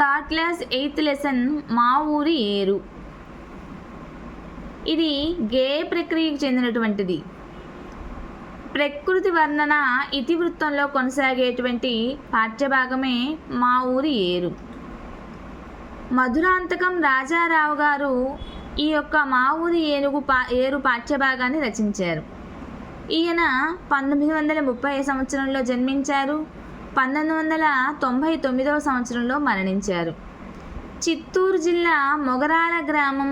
Third class 8th lesson మా ఊరి ఏరు. ఇది గేయ ప్రక్రియకు చెందినటువంటిది. ప్రకృతి వర్ణన ఇతివృత్తంలో కొనసాగేటువంటి పాఠ్యభాగమే మా ఊరి ఏరు. మధురాంతకం రాజారావు గారు ఈ యొక్క మా ఊరి ఏరు పాఠ్యభాగాన్ని రచించారు. ఈయన 1930 సంవత్సరంలో జన్మించారు. 1999 సంవత్సరంలో మరణించారు. చిత్తూరు జిల్లా మొగరాల గ్రామం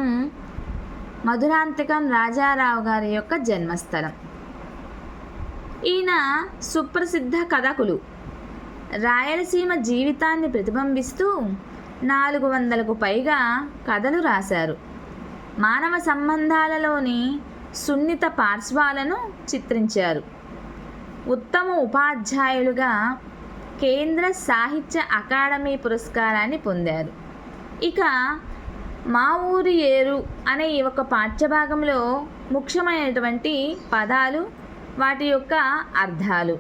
మధురాంతకం రాజారావు గారి యొక్క జన్మస్థలం. ఈయన సుప్రసిద్ధ కథకులు. రాయలసీమ జీవితాన్ని ప్రతిబింబిస్తూ 400కు పైగా కథలు రాశారు. మానవ సంబంధాలలోని సున్నిత పార్శ్వాలను చిత్రించారు. ఉత్తమ ఉపాధ్యాయులుగా కేంద్ర సాహిత్య అకాడమీ పురస్కారాన్ని పొందారు. ఇక మా ఊరి ఏరు అనే ఈ ఒక పాఠ్యభాగంలో ముఖ్యమైనటువంటి పదాలు, వాటి యొక్క అర్థాలు: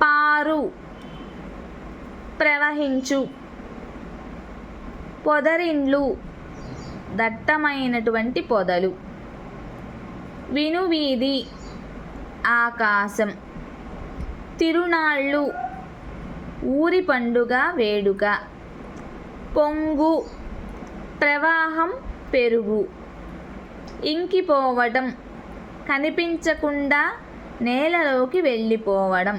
పారు, ప్రవహించు, పొదరిండ్లు, దట్టమైనటువంటి పొదలు, వినువీధి, ఆకాశం, తిరునాళ్ళు, ఊరి పండుగ వేడుక, పొంగు, ప్రవాహం, పెరుగు, ఇంకిపోవడం, కనిపించకుండా నేలలోకి వెళ్ళిపోవడం,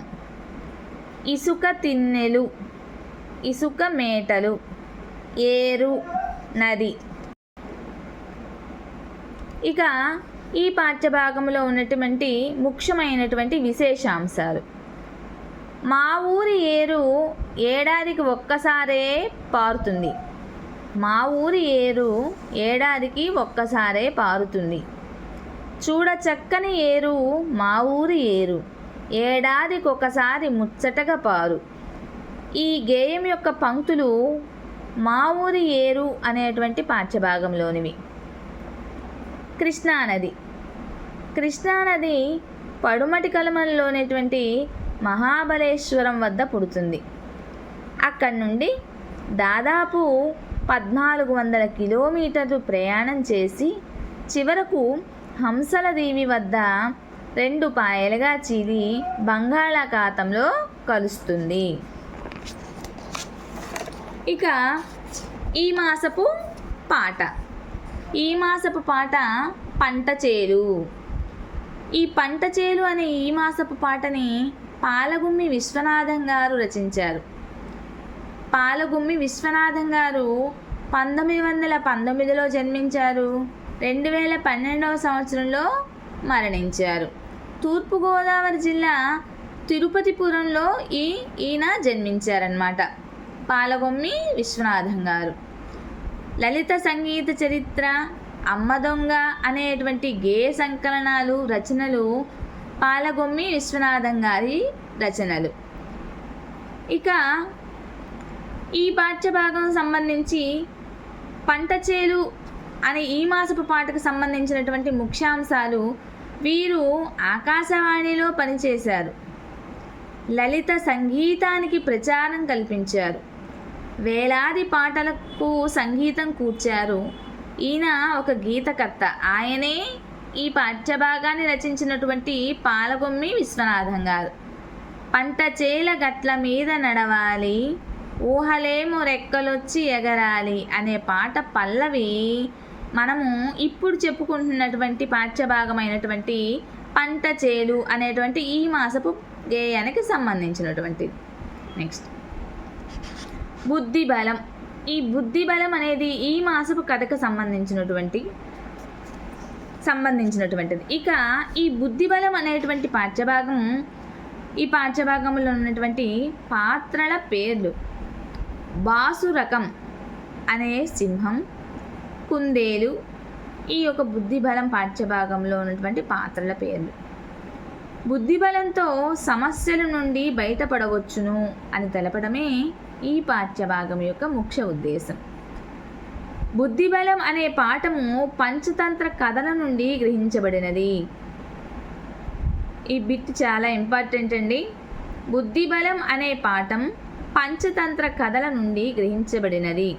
ఇసుక తిన్నెలు, ఇసుక మేటలు, ఏరు, నది. ఇక ఈ పాఠ్యభాగంలో ఉన్నటువంటి ముఖ్యమైనటువంటి విశేషాంశాలు: మా ఊరి ఏరు ఏడాదికి ఒక్కసారే పారుతుంది. మా ఊరి ఏరు ఏడాదికి ఒక్కసారే పారుతుంది. చూడ చక్కని ఏరు మా ఊరి ఏరు, ఏడాదికి ఒకసారి ముచ్చటగా పారు. ఈ గేయం యొక్క పంక్తులు మా ఊరి ఏరు అనేటువంటి పాఠ్యభాగంలోనివి. కృష్ణానది. కృష్ణానది పడుమటి కలమలోనేటువంటి మహాబలేశ్వరం వద్ద పుడుతుంది. అక్కడి నుండి దాదాపు 1400 కిలోమీటర్లు ప్రయాణం చేసి చివరకు హంసల దీవి వద్ద 2 పాయలుగా చీలి బంగాళాఖాతంలో కలుస్తుంది. ఇక ఈ మాసపు పాట. ఈ మాసపు పాట పంట చేలు. ఈ పంట చేలు అనే ఈ మాసపు పాటని పాలగుమ్మి విశ్వనాథం గారు రచించారు. పాలగుమ్మి విశ్వనాథం గారు 1919లో జన్మించారు. 2012 సంవత్సరంలో మరణించారు. తూర్పుగోదావరి జిల్లా తిరుపతిపురంలో ఈయన జన్మించారన్నమాట. పాలగుమ్మి విశ్వనాథం గారు. లలిత సంగీత చరిత్ర, అమ్మ దొంగ అనేటువంటి గేయ సంకలనాలు, రచనలు పాలగుమ్మి విశ్వనాథం గారి రచనలు. ఇక ఈ పాఠ్యభాగం సంబంధించి పంట చేలు అనే ఈ మాసపు పాటకు సంబంధించినటువంటి ముఖ్యాంశాలు: వీరు ఆకాశవాణిలో పనిచేశారు. లలిత సంగీతానికి ప్రచారం కల్పించారు. వేలాది పాటలకు సంగీతం కూర్చారు. ఈయన ఒక గీతకర్త. ఆయనే ఈ పాఠ్యభాగాన్ని రచించినటువంటి పాలగుమ్మి విశ్వనాథం గారు. పంట చేల గట్ల మీద నడవాలి, ఊహలేమో రెక్కలొచ్చి ఎగరాలి అనే పాట పల్లవి మనము ఇప్పుడు చెప్పుకుంటున్నటువంటి పాఠ్యభాగమైనటువంటి పంట చేలు అనేటువంటి ఈ మాసపు గేయానికి సంబంధించినటువంటిది. నెక్స్ట్ బుద్ధి బలం. ఈ బుద్ధి బలం అనేది ఈ మాసపు కథకు సంబంధించినటువంటిది. ఇక ఈ బుద్ధి బలం అనేటువంటి పాఠ్యభాగం, ఈ పాఠ్యభాగంలో ఉన్నటువంటి పాత్రల పేర్లు: బాసురకం అనే సింహం, కుందేలు. ఈ యొక్క బుద్ధిబలం పాఠ్యభాగంలో ఉన్నటువంటి పాత్రల పేర్లు. బుద్ధిబలంతో సమస్యల నుండి బయటపడవచ్చును అని తెలపడమే ఈ పాఠ్యభాగం యొక్క ముఖ్య ఉద్దేశం. బుద్ధిబలం అనే పాఠము పంచతంత్ర కథల నుండి గ్రహించబడినది. ఈ బిట్ చాలా ఇంపార్టెంట్ అండి. బుద్ధిబలం అనే పాఠం పంచతంత్ర కథల నుండి గ్రహించబడినది.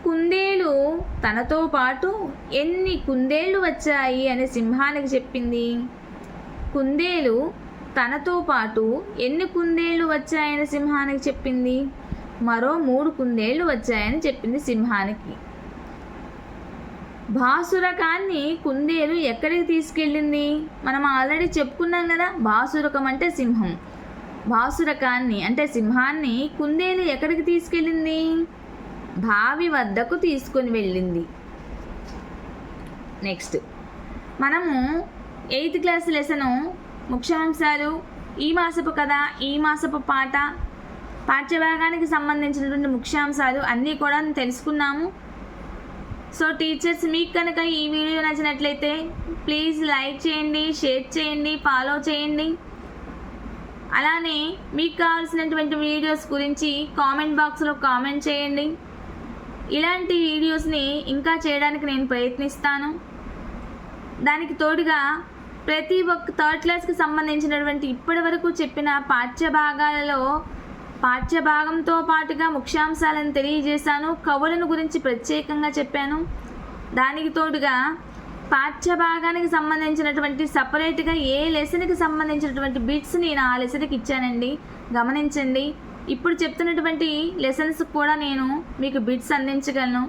కుందేలు తనతో పాటు ఎన్ని కుందేళ్లు వచ్చాయి అని సింహానికి చెప్పింది. కుందేలు తనతో పాటు ఎన్ని కుందేళ్లు వచ్చాయని సింహానికి చెప్పింది. మరో 3 కుందేళ్లు వచ్చాయని చెప్పింది సింహానికి. భాసురకాన్ని కుందేలు ఎక్కడికి తీసుకెళ్ళింది? మనం ఆల్రెడీ చెప్పుకున్నాం కదా, భాసురకం అంటే సింహం. భాసురకాన్ని అంటే సింహాన్ని కుందేలు ఎక్కడికి తీసుకెళ్ళింది? బావి వద్దకు తీసుకొని వెళ్ళింది. నెక్స్ట్ మనము 8th క్లాస్ లెసను ముఖ్యాంశాలు, ఈ మాసపు కథ, ఈ మాసపు పాట, పాఠ్యభాగానికి సంబంధించినటువంటి ముఖ్యాంశాలు అన్నీ కూడా తెలుసుకున్నాము. సో టీచర్స్, మీకు కనుక ఈ వీడియో నచ్చినట్లయితే ప్లీజ్ లైక్ చేయండి, షేర్ చేయండి, ఫాలో చేయండి. అలానే మీకు కావాల్సినటువంటి వీడియోస్ గురించి కామెంట్ బాక్స్లో కామెంట్ చేయండి. ఇలాంటి వీడియోస్ని ఇంకా చేయడానికి నేను ప్రయత్నిస్తాను. దానికి తోడుగా ప్రతి ఒక్క 3rd క్లాస్కి సంబంధించినటువంటి ఇప్పటి వరకు చెప్పిన పాఠ్యభాగాలలో పాఠ్యభాగంతో పాటుగా ముఖ్యాంశాలను తెలియజేశాను. కవులను గురించి ప్రత్యేకంగా చెప్పాను. దానికి తోడుగా పాఠ్యభాగానికి సంబంధించినటువంటి సపరేట్గా ఏ లెసన్కి సంబంధించినటువంటి బిట్స్ నేను ఆ లెసన్కి ఇచ్చానండి, గమనించండి. ఇప్పుడు చెప్తున్నటువంటి లెసన్స్ కూడా నేను మీకు బిట్స్ అందించగలను.